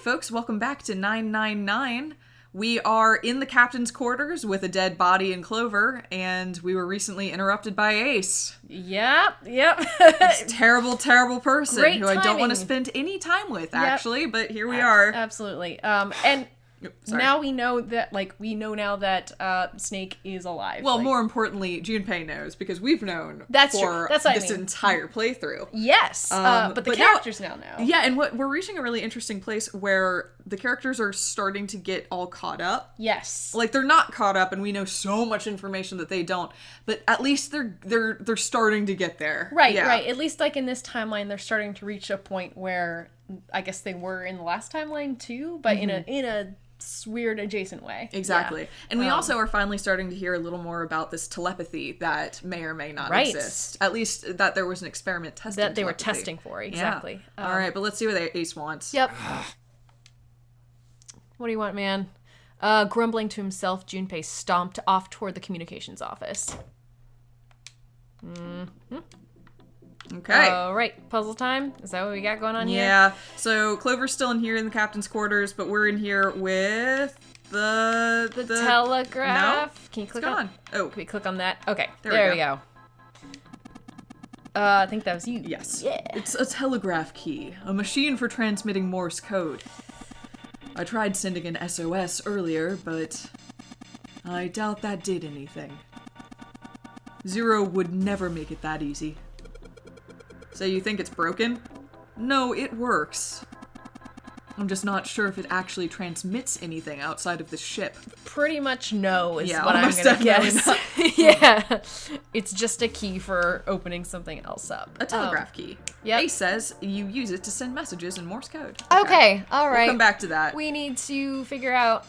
folks, welcome back to 999. We are in the captain's quarters with a dead body in Clover, and we were recently interrupted by Ace. Yep. This terrible, terrible person Great who timing. I don't want to spend any time with, actually, but here we are. Absolutely. And now we know that, now that Snake is alive. Well, more importantly, Junpei knows, because we've known That's for true. That's what this entire playthrough. Yes, but the characters now know. Yeah, and we're reaching a really interesting place where the characters are starting to get all caught up. Yes. Like, they're not caught up, and we know so much information that they don't, but at least they're starting to get there. Right. At least, in this timeline, they're starting to reach a point where I guess they were in the last timeline, too, but in a weird adjacent way. Exactly. Yeah. And we also are finally starting to hear a little more about this telepathy that may or may not exist. At least that there was an experiment testing that they telepathy. were testing for, exactly. Yeah. All right, but let's see what Ace wants. Yep. What do you want, man? Grumbling to himself, Junpei stomped off toward the communications office. Okay. All right, puzzle time? Is that what we got going on here? Yeah. So Clover's still in here in the captain's quarters, but we're in here with the telegraph. No? Can you click it's on? gone. Oh. Can we click on that? Okay. There we go. I think that was you. Yes. Yeah. It's a telegraph key, a machine for transmitting Morse code. I tried sending an SOS earlier, but I doubt that did anything. Zero would never make it that easy. So you think it's broken? No, it works. I'm just not sure if it actually transmits anything outside of the ship. Pretty much no is Yeah, what I'm almost going to definitely guess. Yeah. It's just a key for opening something else up. A telegraph key. Yep. Ace says you use it to send messages in Morse code. Okay, all right. We'll come back to that. We need to figure out,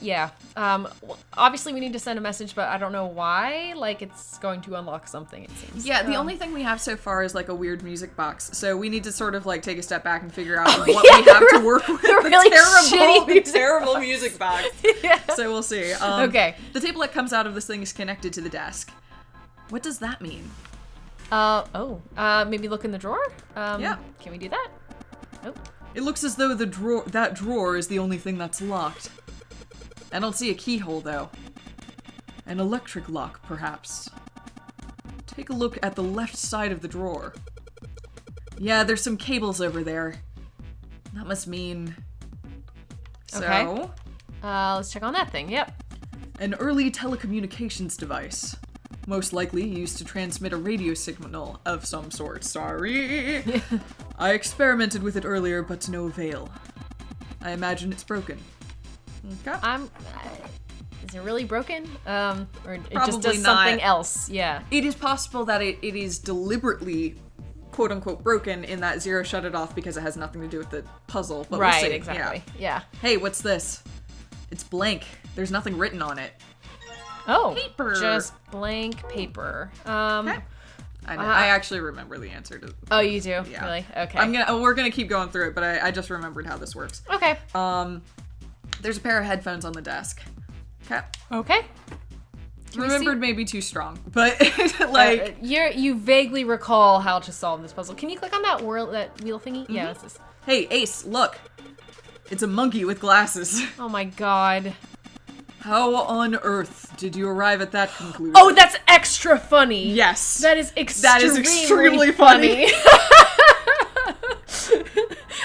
obviously we need to send a message, but I don't know why. It's going to unlock something, it seems. Yeah, the only thing we have so far is a weird music box. So we need to sort of take a step back and figure out what we have to work with. Really terrible music box. Yeah. So we'll see. Okay. The table that comes out of this thing is connected to the desk. What does that mean? Maybe look in the drawer? Yeah. Can we do that? Oh. It looks as though that drawer is the only thing that's locked. I don't see a keyhole, though. An electric lock, perhaps. Take a look at the left side of the drawer. Yeah, there's some cables over there. That must mean... So... Okay. Let's check on that thing, yep. An early telecommunications device. Most likely used to transmit a radio signal of some sort. Sorry. I experimented with it earlier, but to no avail. I imagine it's broken. Okay. Is it really broken? Or it Probably just does not. something else? Yeah. It is possible that it is deliberately quote-unquote broken in that Zero shut it off because it has nothing to do with the puzzle, but right, we'll see. Exactly. Yeah. Hey, what's this? It's blank. There's nothing written on it. Oh, Paper. Just blank paper. Okay. I know. I actually remember the answer to. Oh, you do? Yeah. Really? Okay. We're gonna keep going through it, but I just remembered how this works. Okay. There's a pair of headphones on the desk. Okay. Okay. Remembered maybe too strong, but you vaguely recall how to solve this puzzle. Can you click on that wheel thingy? Mm-hmm. Yeah. This is... Hey, Ace, look. It's a monkey with glasses. Oh my god. How on earth did you arrive at that conclusion? Oh, that's extra funny. Yes. That is extremely funny.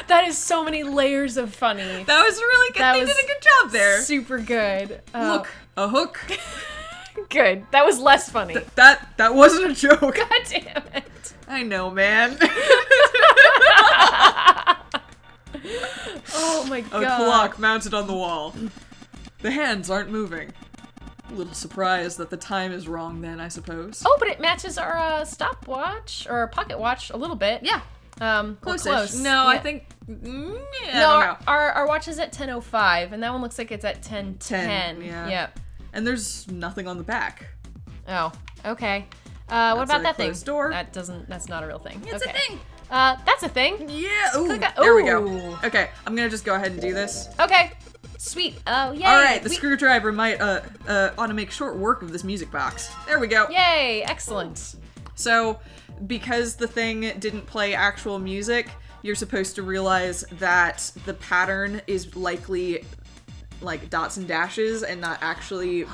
That is so many layers of funny. That was really good. They did a good job there. Super good. Look, a hook. Good. That was less funny. That wasn't a joke. God damn it. I know, man. Oh my god. A clock mounted on the wall. The hands aren't moving. A little surprised that the time is wrong then, I suppose. Oh, but it matches our stopwatch or pocket watch a little bit. Yeah. Close. No, yeah. I think... I no, don't know. Our watch is at 10:05, and that one looks like it's at 10:10. Yeah. Yep. And there's nothing on the back. Oh, okay. What about that thing? Door. That's not a real thing. It's okay. a thing. That's a thing. Yeah. Ooh, Click there we go. Ooh. Okay, I'm gonna just go ahead and do this. Okay. Sweet. Oh, yay. All right, the screwdriver might ought to make short work of this music box. There we go. Yay! Excellent. So, because the thing didn't play actual music, you're supposed to realize that the pattern is likely like dots and dashes and not actually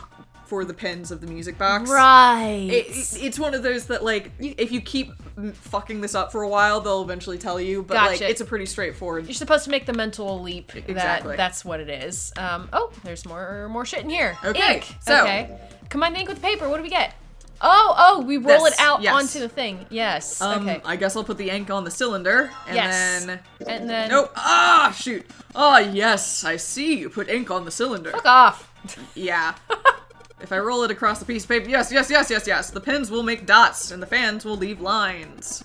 for the pins of the music box. Right. It's one of those that, like, if you keep fucking this up for a while, they'll eventually tell you. But, Gotcha. like, it's a pretty straightforward... You're supposed to make the mental leap Exactly. that's what it is. Oh, there's more shit in here. Okay, Ink. so... Okay. Combine the ink with the paper. What do we get? Oh, we roll it out yes. onto the thing. Yes. Okay. I guess I'll put the ink on the cylinder, and then... Nope. Ah, shoot. Oh, yes, I see. You put ink on the cylinder. Fuck off. Yeah. If I roll it across the piece of paper, yes. The pins will make dots, and the fans will leave lines.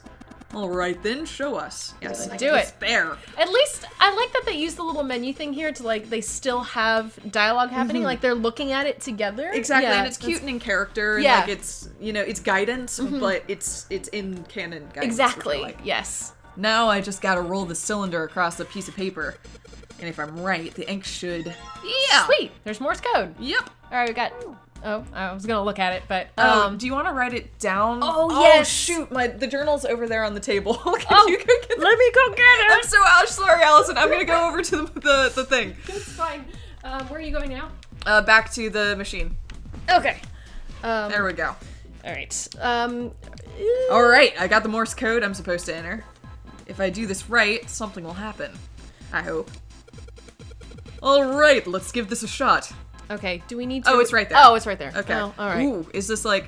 All right, then, show us. Yes, I do it. There. At least, I like that they use the little menu thing here to, like, they still have dialogue happening. Like, they're looking at it together. Exactly, Yeah, and it's cute and in character, and, Yeah. like, it's, you know, it's guidance, but it's in canon guidance. Exactly. Which I like. Yes. Now I just gotta roll the cylinder across a piece of paper. And if I'm right, the ink should... Yeah! Sweet. There's Morse code. Yep. All right, we got... Oh, I was gonna look at it, but do you want to write it down? Oh, yes. Shoot, the journal's over there on the table. Can you go get let me go get it. I'm so sorry, Allison. I'm gonna go over to the thing. It's fine. Where are you going now? Back to the machine. Okay. There we go. All right. All right, I got the Morse code I'm supposed to enter. If I do this right, something will happen. I hope. All right, let's give this a shot. Okay. Do we need to? Oh, it's right there. Oh, it's right there. Okay. Oh, all right. Ooh, is this like...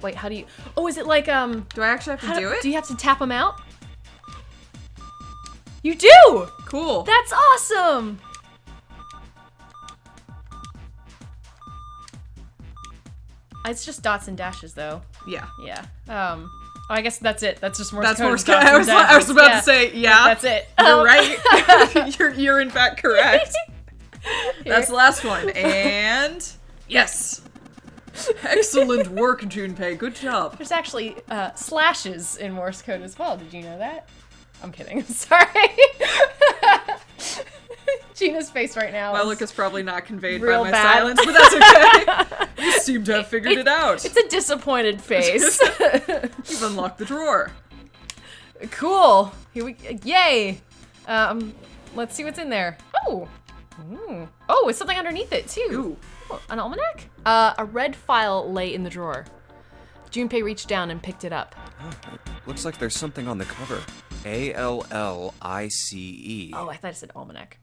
Wait, how do you... Oh, is it like, Do I actually have to do it? Do you have to tap them out? You do! Cool. That's awesome! It's just dots and dashes, though. Yeah. Yeah. Oh, I guess that's it. That's just Morse That's code. Morse code. I was about to say, yeah. That's it. You're right. you're in fact correct. That's the last one. And... Yes! Excellent work, Junpei. Good job. There's actually slashes in Morse code as well. Did you know that? I'm kidding. I'm sorry. Gina's face right now. My look is probably not conveyed by real my bad. silence, but that's okay. You seem to have figured it out. It's a disappointed face. You've unlocked the drawer. Cool. Here we yay. Let's see what's in there. Oh. Oh, it's something underneath it too. Ooh. Oh, an almanac? A red file lay in the drawer. Junpei reached down and picked it up. Oh, looks like there's something on the cover. ALLICE. Oh, I thought it said almanac.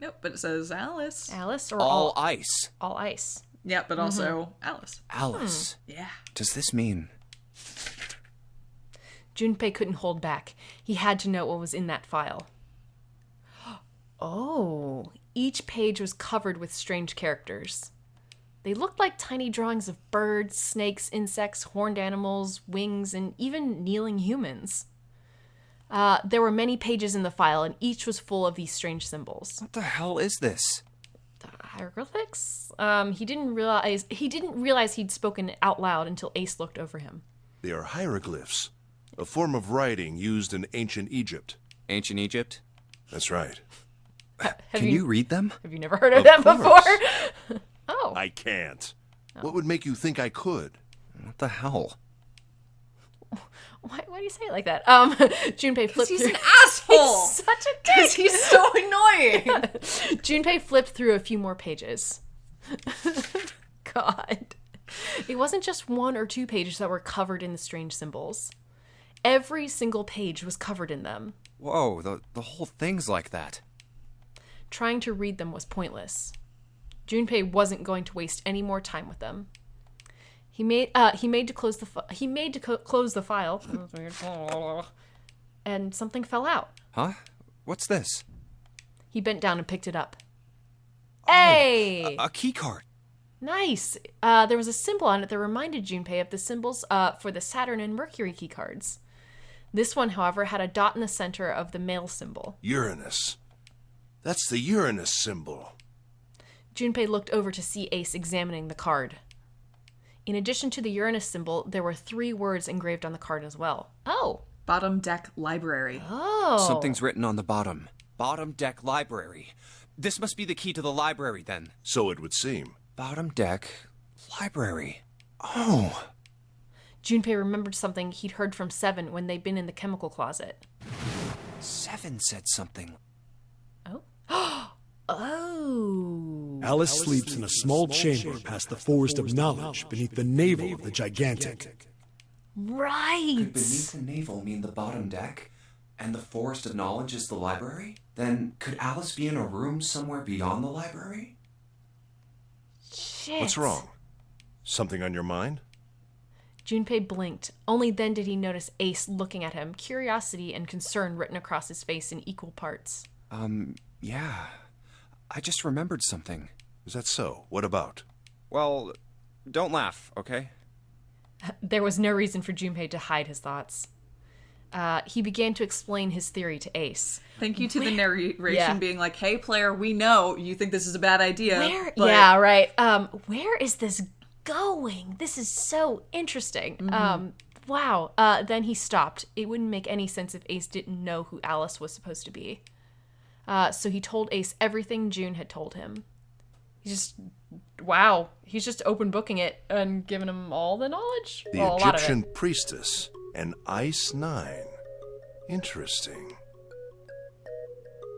Nope, but it says Alice. Alice or All ice. all ice. Yeah, but also Alice. Alice. Yeah. Does this mean... Junpei couldn't hold back. He had to know what was in that file. Oh, each page was covered with strange characters. They looked like tiny drawings of birds, snakes, insects, horned animals, wings, and even kneeling humans. There were many pages in the file, and each was full of these strange symbols. What the hell is this? The hieroglyphics? He didn't realize he'd spoken out loud until Ace looked over him. They are hieroglyphs, a form of writing used in ancient Egypt. Ancient Egypt? That's right. Can you read them? Have you never heard of Of that course. before? Oh. I can't. What would make you think I could? What the hell? Why do you say it like that? Junpei flipped He's through. an asshole! He's such a dick! He's so annoying! Junpei flipped through a few more pages. God. It wasn't just one or two pages that were covered in the strange symbols. Every single page was covered in them. Whoa, the whole thing's like that. Trying to read them was pointless. Junpei wasn't going to waste any more time with them. He made to close the file. That was weird. And something fell out. Huh? What's this? He bent down and picked it up. Hey! A key card. Nice. There was a symbol on it that reminded Junpei of the symbols for the Saturn and Mercury key cards. This one, however, had a dot in the center of the male symbol. Uranus. That's the Uranus symbol. Junpei looked over to see Ace examining the card. In addition to the Uranus symbol, there were 3 words engraved on the card as well. Oh. Bottom deck library. Oh. Something's written on the bottom. Bottom deck library. This must be the key to the library, then. So it would seem. Bottom deck library. Oh. Junpei remembered something he'd heard from Seven when they'd been in the chemical closet. Seven said something. Oh. Oh. Alice sleeps in a small chamber past the forest of knowledge beneath the navel of the gigantic. Right. Could beneath the navel mean the bottom deck? And the forest of knowledge is the library? Then could Alice be in a room somewhere beyond the library? Shit. What's wrong? Something on your mind? Junpei blinked. Only then did he notice Ace looking at him, curiosity and concern written across his face in equal parts. Yeah. I just remembered something. Is that so? What about? Well, don't laugh, okay? There was no reason for Junpei to hide his thoughts. He began to explain his theory to Ace. Thank you to the narration being like, hey, player, we know you think this is a bad idea. Yeah, right. Where is this going? This is so interesting. Wow. Then he stopped. It wouldn't make any sense if Ace didn't know who Alice was supposed to be. So he told Ace everything June had told him. He's just open booking it and giving him all the knowledge. The Egyptian priestess, an Ice 9. Interesting.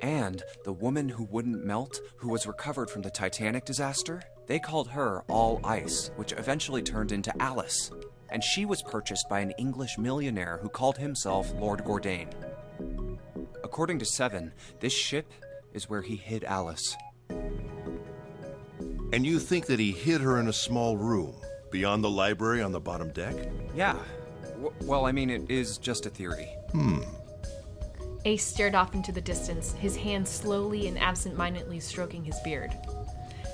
And the woman who wouldn't melt, who was recovered from the Titanic disaster, they called her All Ice, which eventually turned into Alice. And she was purchased by an English millionaire who called himself Lord Gordain. According to Seven, this ship is where he hid Alice. And you think that he hid her in a small room, beyond the library on the bottom deck? Yeah. Well, I mean, it is just a theory. Ace stared off into the distance, his hand slowly and absent-mindedly stroking his beard.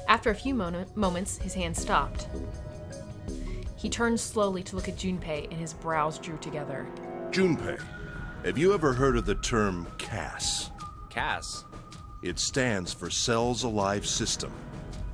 After a few moments, his hand stopped. He turned slowly to look at Junpei, and his brows drew together. Junpei, have you ever heard of the term CAS? Cass? It stands for Cells Alive System.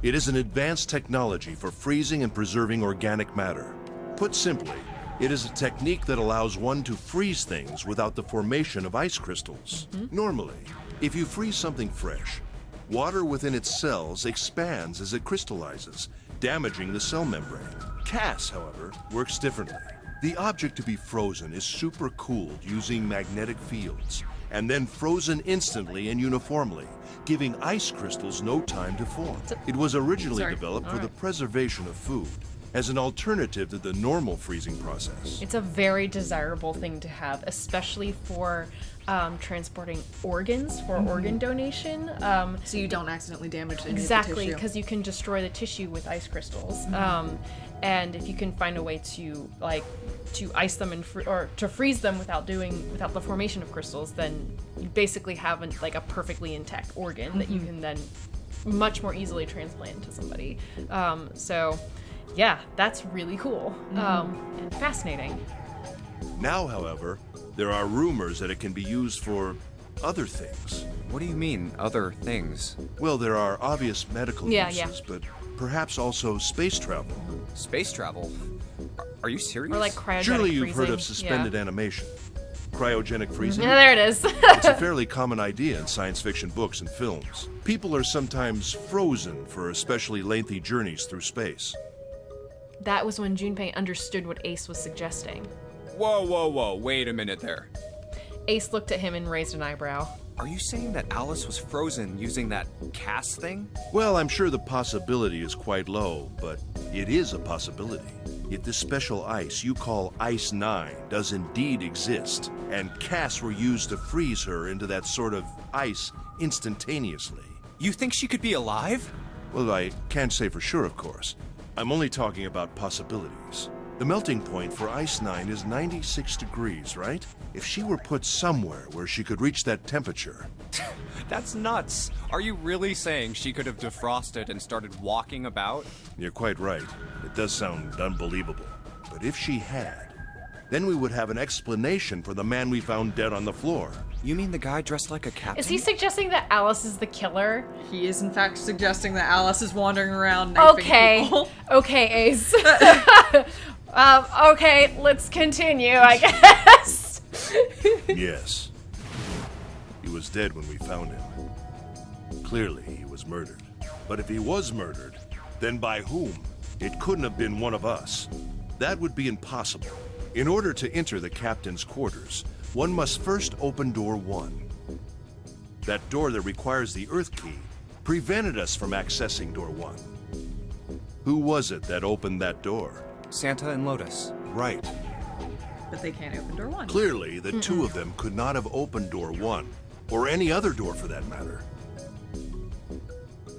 It is an advanced technology for freezing and preserving organic matter. Put simply, it is a technique that allows one to freeze things without the formation of ice crystals. Normally, if you freeze something fresh, water within its cells expands as it crystallizes, damaging the cell membrane. CAS, however, works differently. The object to be frozen is supercooled using magnetic fields, and then frozen instantly and uniformly, giving ice crystals no time to form. It was originally developed for the preservation of food, as an alternative to the normal freezing process. It's a very desirable thing to have, especially for transporting organs for organ donation. So you don't accidentally damage any Exactly, of the tissue. because you can destroy the tissue with ice crystals. And if you can find a way to ice them or to freeze them without the formation of crystals, then you basically have a perfectly intact organ that you can then much more easily transplant to somebody. So yeah, that's really cool and fascinating. Now, however, there are rumors that it can be used for other things. What do you mean, other things? Well, there are obvious medical Yeah, uses, but perhaps also space travel. Space travel? Are you serious? Or like cryogenic Surely freezing. you've heard of suspended animation. Cryogenic freezing? Yeah, there it is. It's a fairly common idea in science fiction books and films. People are sometimes frozen for especially lengthy journeys through space. That was when Junpei understood what Ace was suggesting. Whoa, wait a minute there. Ace looked at him and raised an eyebrow. Are you saying that Alice was frozen using that CAS thing? Well, I'm sure the possibility is quite low, but it is a possibility. If this special ice you call Ice 9 does indeed exist, and CAS were used to freeze her into that sort of ice instantaneously. You think she could be alive? Well, I can't say for sure, of course. I'm only talking about possibilities. The melting point for Ice 9 is 96 degrees, right? If she were put somewhere where she could reach that temperature... That's nuts. Are you really saying she could have defrosted and started walking about? You're quite right. It does sound unbelievable. But if she had, then we would have an explanation for the man we found dead on the floor. You mean the guy dressed like a captain? Is he suggesting that Alice is the killer? He is in fact suggesting that Alice is wandering around knifing people. Okay, Ace. Okay, let's continue, I guess. Yes. He was dead when we found him. Clearly, he was murdered. But if he was murdered, then by whom? It couldn't have been one of us. That would be impossible. In order to enter the captain's quarters, one must first open door 1. That door that requires the Earth key prevented us from accessing door 1. Who was it that opened that door? Santa and Lotus. Right. But they can't open door 1. Clearly, the two of them could not have opened door 1, or any other door for that matter.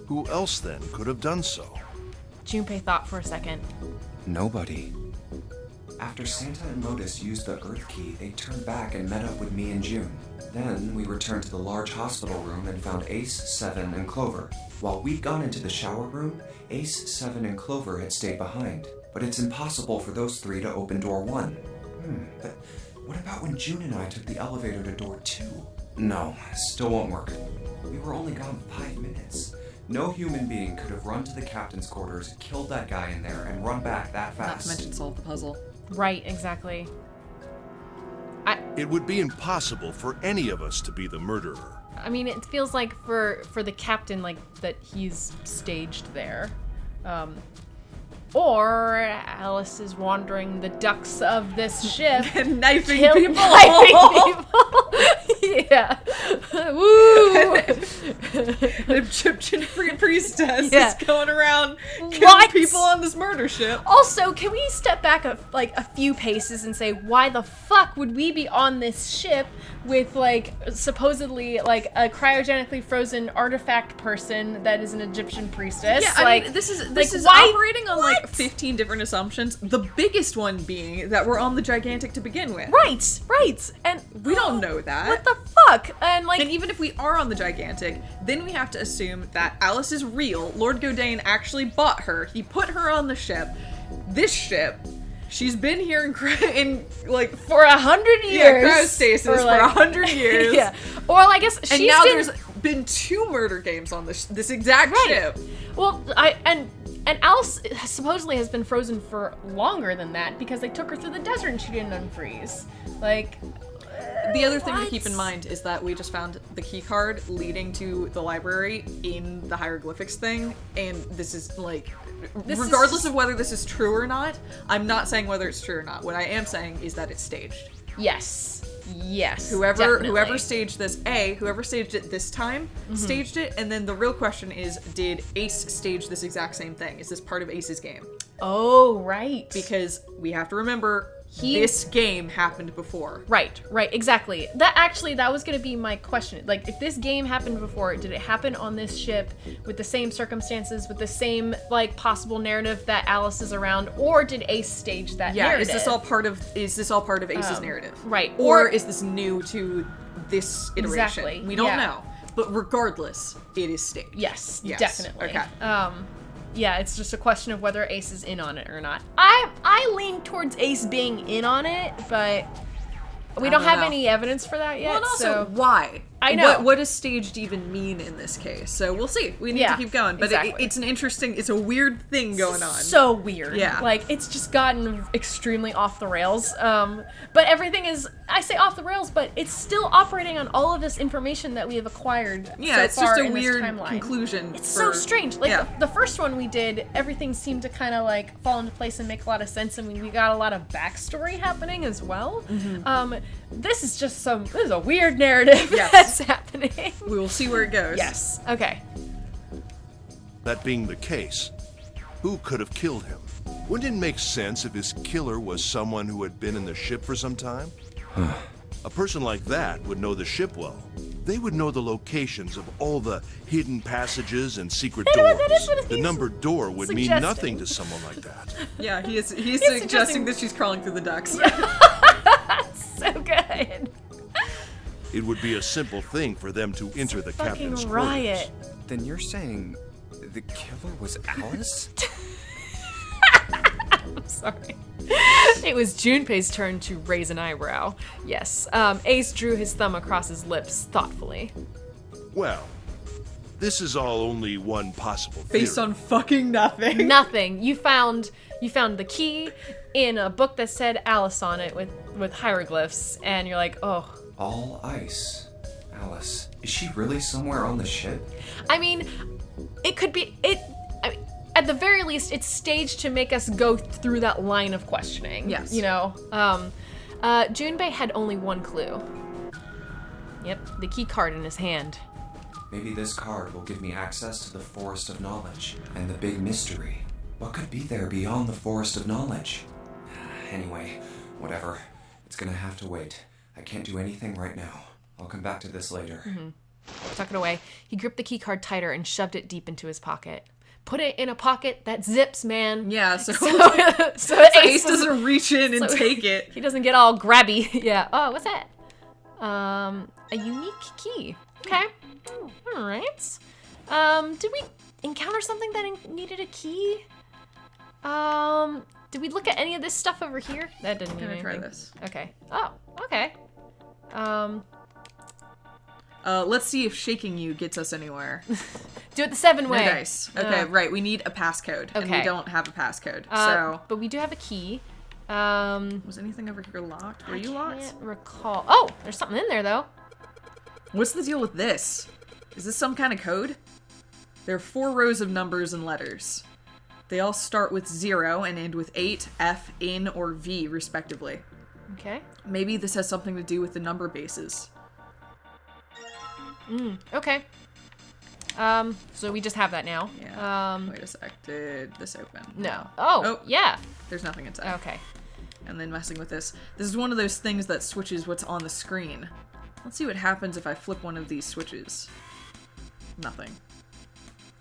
Who else then could have done so? Junpei thought for a second. Nobody. After Santa and Lotus used the Earth key, they turned back and met up with me and June. Then we returned to the large hospital room and found Ace, Seven, and Clover. While we'd gone into the shower room, Ace, Seven, and Clover had stayed behind. But it's impossible for those 3 to open door 1. But what about when June and I took the elevator to door 2? No, still won't work. We were only gone 5 minutes. No human being could have run to the captain's quarters, killed that guy in there, and run back that fast. Not to mention solve the puzzle. Right, exactly. It would be impossible for any of us to be the murderer. I mean, it feels like for the captain, like, that he's staged there. Or Alice is wandering the ducts of this ship. And knifing Knifing people. Yeah. Woo! The Egyptian priestess Yeah. is going around killing What? people on this murder ship. Also, can we step back a few paces and say, why the fuck would we be on this ship with, like, supposedly, like, a cryogenically frozen artifact person that is an Egyptian priestess? Yeah, like, I mean, this is why- operating on like what? 15 different assumptions. The biggest one being that we're on the Gigantic to begin with. Right. And We don't know that. What the fuck? And, like, And even if we are on the Gigantic, then we have to assume that Alice is real. Lord Godane actually bought her. He put her on the ship. This ship, she's been here in like for 100 years. cryostasis for like- 100 years. Yeah. Or, I guess she's And now been... there's been 2 murder games on this exact ship. Well, and Alice supposedly has been frozen for longer than that because they took her through the desert and she didn't unfreeze. Like, The other thing to what? keep in mind is that we just found the key card leading to the library in the hieroglyphics thing, and this is like, regardless of whether this is true or not, I'm not saying whether it's true or not. What I am saying is that it's staged. Yes. Whoever staged this, whoever staged it this time, staged it, and then the real question is, did Ace stage this exact same thing? Is this part of Ace's game? Oh, right. Because we have to remember, this game happened before. Right, exactly. That was gonna be my question. Like, if this game happened before, did it happen on this ship with the same circumstances, with the same, like, possible narrative that Alice is around, or did Ace stage that narrative? Is this all part of Ace's narrative? Right. Or is this new to this iteration? Exactly, We don't yeah. know. But regardless, it is staged. Yes, Yes. definitely. Okay. Yeah, it's just a question of whether Ace is in on it or not. I lean towards Ace being in on it, but we don't have know. any evidence for that yet. Well, and also, so why? I know. What does staged even mean in this case? So we'll see. We need to keep going. But exactly. it's a weird thing going on. So weird. Yeah. Like, it's just gotten extremely off the rails. But everything is, I say off the rails, but it's still operating on all of this information that we have acquired Yeah, so it's far just a in this weird timeline. conclusion. It's so strange. Like, yeah. the first one we did, everything seemed to kind of, like, fall into place and make a lot of sense. I mean, we got a lot of backstory happening as well. This is just this is a weird narrative that's happening. We will see where it goes. Yes. Okay. That being the case, who could have killed him? Wouldn't it make sense if his killer was someone who had been in the ship for some time? A person like that would know the ship well. They would know the locations of all the hidden passages and secret doors. That is what The he's numbered door would mean suggesting. nothing to someone like that. Yeah, he's suggesting suggesting that she's crawling through the ducts. So good. It would be a simple thing for them to enter the captain's Fucking quarters. riot. Then you're saying the killer was Alice? I'm sorry. It was Junpei's turn to raise an eyebrow. Yes. Ace drew his thumb across his lips thoughtfully. Well, this is all only one possible theory. Based on fucking nothing. Nothing. You found the key in a book that said Alice on it with hieroglyphs, and you're like, oh. All ice. Alice. Is she really somewhere on the ship? I mean, it could be. at the very least, it's staged to make us go through that line of questioning. Yes. You know? Junpei had only one clue. Yep, the key card in his hand. Maybe this card will give me access to the Forest of Knowledge and the big mystery. What could be there beyond the Forest of Knowledge? Anyway, whatever. It's gonna have to wait. I can't do anything right now. I'll come back to this later. Tuck it away. He gripped the key card tighter and shoved it deep into his pocket. Put it in a pocket that zips, man. Yeah, so Ace doesn't reach in and take it. He doesn't get all grabby. Yeah. Oh, what's that? A unique key. Okay. All right. Did we encounter something that needed a key? Did we look at any of this stuff over here? That didn't need anything. I'm gonna try this. Okay. Oh, okay. Let's see if shaking you gets us anywhere. Do it the 7-way. No dice. Okay, right. We need a passcode, and we Okay. don't have a passcode. So, But we do have a key. was anything over here locked? Were you I locked? can't recall. Oh, there's something in there though. What's the deal with this? Is this some kind of code? There are 4 rows of numbers and letters. They all start with 0 and end with 8, F, N, or V, respectively. Okay. Maybe this has something to do with the number bases. Okay. So we just have that now. Yeah. Wait a sec. Did this open? No. Oh, yeah. There's nothing inside. Okay. And then messing with this. This is one of those things that switches what's on the screen. Let's see what happens if I flip one of these switches. Nothing.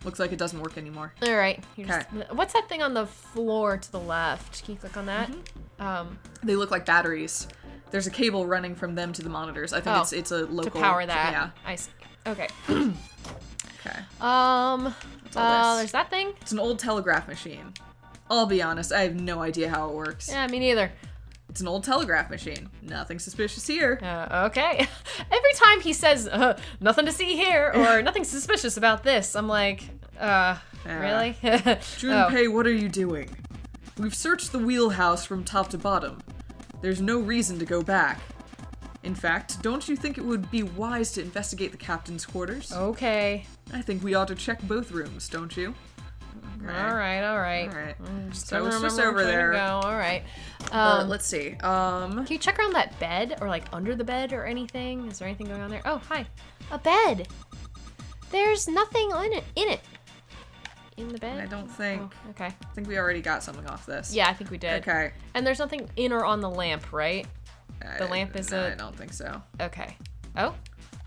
Looks like it doesn't work anymore. All right. Okay. What's that thing on the floor to the left? Can you click on that? They look like batteries. There's a cable running from them to the monitors. I think it's a To local... power that. Yeah. I see. Okay. Okay. There's that thing. It's an old telegraph machine. I'll be honest, I have no idea how it works. Yeah, me neither. It's an old telegraph machine. Nothing suspicious here. Okay. Every time he says, nothing to see here, or nothing suspicious about this, I'm like, really? Junpei, what are you doing? We've searched the wheelhouse from top to bottom. There's no reason to go back. In fact, don't you think it would be wise to investigate the captain's quarters? Okay. I think we ought to check both rooms, don't you? Okay. All right. Alright. So it's just remember over where to there. go. All right. Let's see. Can you check around that bed, or like under the bed, or anything? Is there anything going on there? Oh, hi. A bed. There's nothing in it. In the bed? I don't think... Oh, okay. I think we already got something off this. Yeah, I think we did. Okay. And there's nothing in or on the lamp, right? The lamp is I don't think so. Okay. Oh?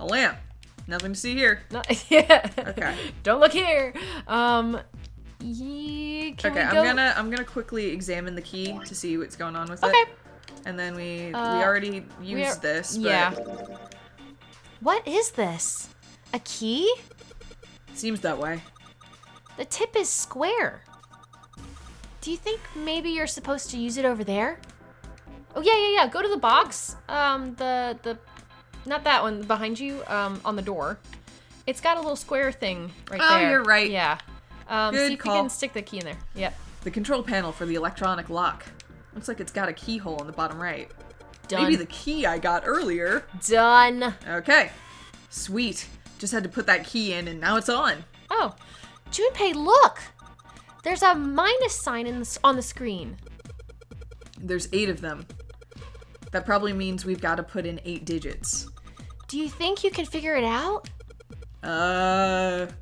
A lamp. Nothing to see here. No, yeah. Okay. Don't look here. Can Okay, we go? I'm gonna quickly examine the key to see what's going on with it. Okay. And then we already used this, but Yeah. What is this? A key? seems that way. The tip is square. Do you think maybe you're supposed to use it over there? Oh yeah. Go to the box. The not that one behind you. On the door. It's got a little square thing right there. Oh, you're right. Yeah. Good see if call. you can stick the key in there. Yep. The control panel for the electronic lock. Looks like it's got a keyhole in the bottom right. Done. Maybe the key I got earlier. Done. Okay. Sweet. Just had to put that key in and now it's on. Oh, Junpei, look! There's a minus sign on the screen. There's 8 of them. That probably means we've got to put in 8 digits. Do you think you can figure it out? Okay.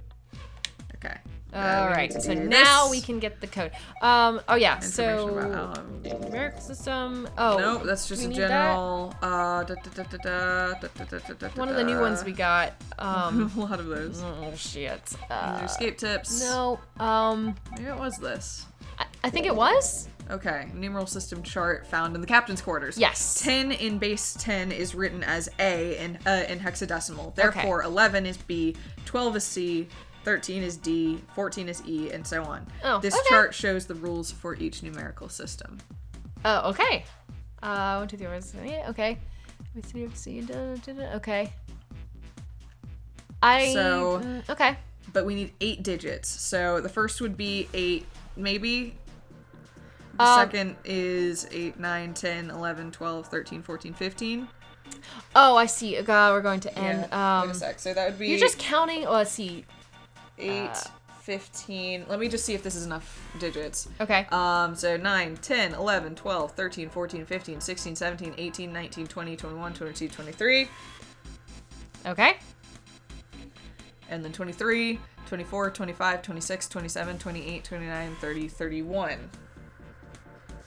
All right, need to so do now this. we can get the code. Oh yeah, Information so about, numerical system. Oh, nope, that's just we a need general. one of the new ones we got. a lot of those. Oh shit. These are escape tips. No. Maybe it was this. I think it was. Okay, numeral system chart found in the captain's quarters. Yes. 10 in base 10 is written as A in hexadecimal. Therefore, 11 is B, 12 is C, 13 is D, 14 is E, and so on. Oh, this okay. chart shows the rules for each numerical system. Oh, okay. 1, 2, 3, 4, 5, 6, 7, 8. Okay. Okay. Okay. But we need 8 digits. So the first would be 8, maybe. The second is 8, 9, 10, 11, 12, 13, 14, 15. Oh, I see. God, we're going to end. Wait a sec. So that would be... You're just counting. Oh, let's see. 8, 15. Let me just see if this is enough digits. Okay. So 9, 10, 11, 12, 13, 14, 15, 16, 17, 18, 19, 20, 21, 22, 23. Okay. And then 23, 24, 25, 26, 27, 28, 29, 30, 31.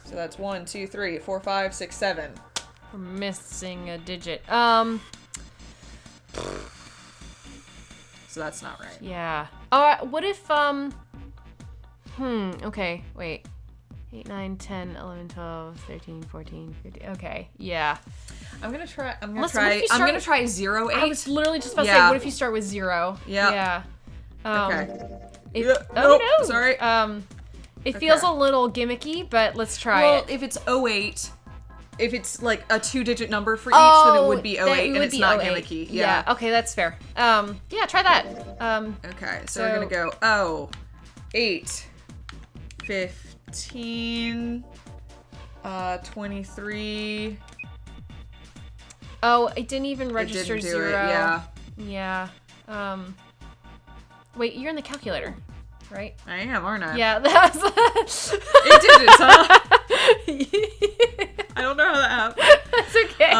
So that's 1, 2, 3, 4, 5, 6, 7. We're missing a digit. So that's not right. Yeah. What if, okay, wait. 8, 9, 10, 11, 12, 13, 14, 15. Okay, yeah. I'm gonna try 0, 8. I was literally just about to say, what if you start with 0? Yeah. Yeah. Okay. No. Sorry. It feels a little gimmicky, but let's try Well, it. if it's 08, if it's like a 2-digit number for each, then it would be 08, and it's not 08. gimmicky. Yeah. Okay, that's fair. Yeah, try that. Okay, so we're gonna go 8, 15, 23. Oh, it didn't even register It didn't do 0. it, Yeah. Wait, you're in the calculator, right? I am, aren't I? Yeah, that was 8 digits, huh? I don't know how that happened. That's okay.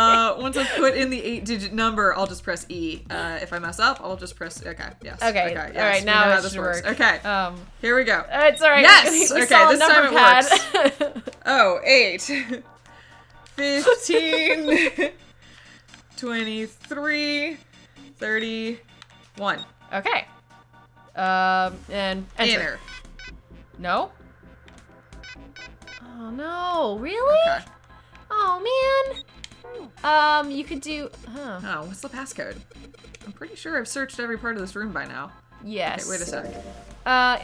Once I put in the 8-digit number, I'll just press E. If I mess up, I'll just press. Okay. Yes. Okay. Yes. All right. We Now know how it this should works. work. Okay. Here we go. It's all right. Yes. We Okay. saw a This time number it pad. works. 8, 15, 23, 31. Okay. And enter. No. Oh no! Really? Okay. Oh man. You could do. Huh. Oh, what's the passcode? I'm pretty sure I've searched every part of this room by now. Yes. Okay, wait a sec.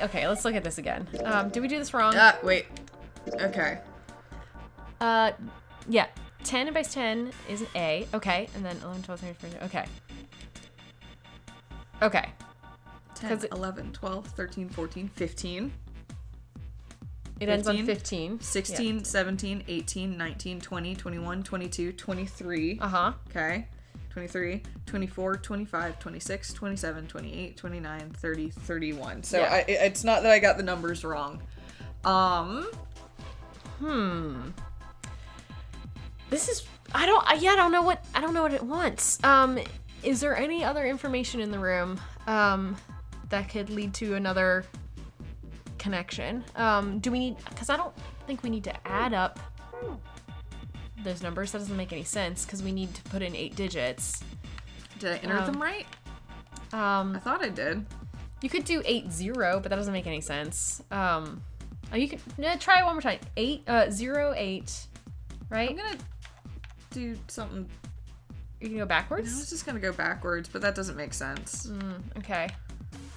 Okay, let's look at this again. Did we do this wrong? Wait. Okay. Yeah. 10 and base 10 is an A. Okay. And then 11, 12, 13, 14. Okay. Okay. 10, 11, 12, 13, 14, 15. It ends on 15. 16, Yeah. 17, 18, 19, 20, 21, 22, 23. Uh-huh. Okay. 23, 24, 25, 26, 27, 28, 29, 30, 31. So Yeah. it's not that I got the numbers wrong. This is I don't know what it wants. Is there any other information in the room that could lead to another connection? Do we need, because I don't think we need to add up those numbers. That doesn't make any sense because we need to put in 8 digits. Did I enter them right? I thought I did. You could do 8-0, but that doesn't make any sense. You could try it one more time. 0, 8, right? I'm gonna do something. You can go I backwards? was just gonna go backwards, but that doesn't make sense. Okay.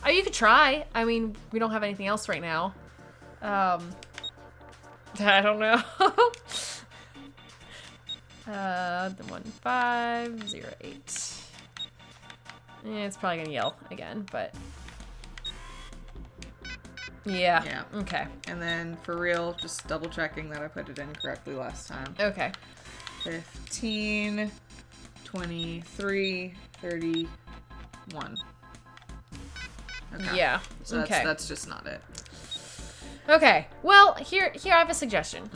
Oh, you could try. I mean, we don't have anything else right now. I don't know. 1508. It's probably gonna yell again, but yeah. Yeah. Okay. And then for real, just double checking that I put it in correctly last time. Okay. 15, 23, 31. Okay. Yeah. So okay. that's just not it. Okay. Well, here I have a suggestion.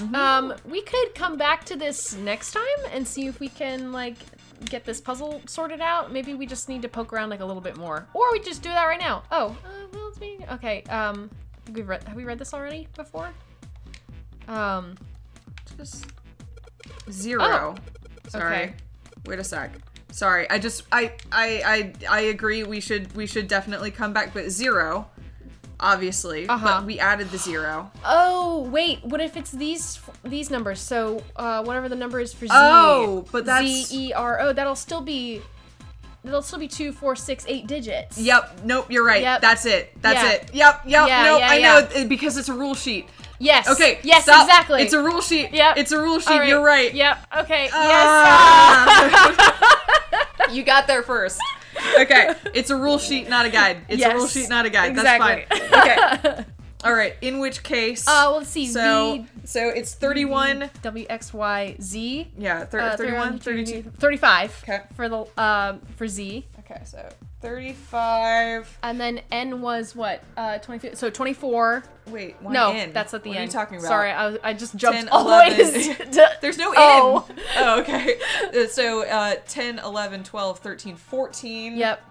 We could come back to this next time and see if we can like get this puzzle sorted out. Maybe we just need to poke around like a little bit more, or we just do that right now. Oh, well, it's me. Okay. I think have we read this already before? Just 0. Sorry. Okay. Wait a sec. Sorry. I agree. We should definitely come back, but 0. Obviously, but we added the 0. Oh, wait. What if it's these numbers? So, whatever the number is for Z. Oh, but that's Z-E-R-O. That'll still be 2, 4, 6, 8 digits. Yep. Nope. You're right. Yep. That's it. That's Yeah. it. Yep. Yeah, Nope. yeah, I yeah. know because it's a rule sheet. Yes. Okay. Yes. Stop. Exactly. It's a rule sheet. Yep. It's a rule sheet. All right. You're right. Yep. Okay. You got there first. Okay. It's a rule sheet, not a guide. It's a rule Yes. sheet, not a guide. Exactly. That's fine. Okay. All right. In which case. Well, let's see. So it's 31. WXYZ. 31, 32. 35. Okay. For the for Z. Okay. So 35. And then N was what? 23. So 24. Wait, why No, N? that's at the what end. What are you talking about? Sorry, I just jumped 10, all the way 11. to There's no O. N. Oh, okay. So 10, 11, 12, 13, 14. Yep.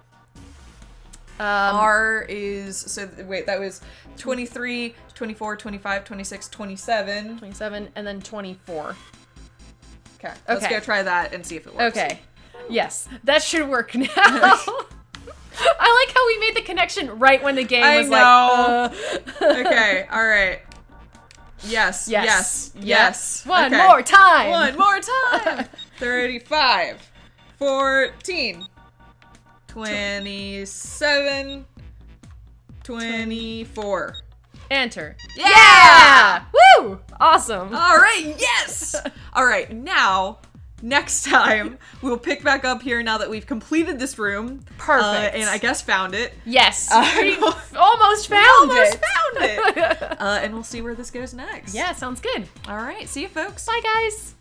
R is, so wait, that was 23, 24, 25, 26, 27. 27, and then 24. Okay, let's Okay. go try that and see if it works. Okay. Yes, that should work now. I like how we made the connection right when the game I was know. like, Okay, all right. Yes, Yes. yes, Yep. yes. One Okay. more time. One more time. 35, 14, 27, 24. Enter. Yeah! Woo! Awesome. All right, yes! All right, now, next time, we'll pick back up here now that we've completed this room. Perfect. And I guess found it. Yes. We we'll- almost found Almost it. found it! And we'll see where this goes next. Yeah, sounds good. All right, see you folks. Bye, guys.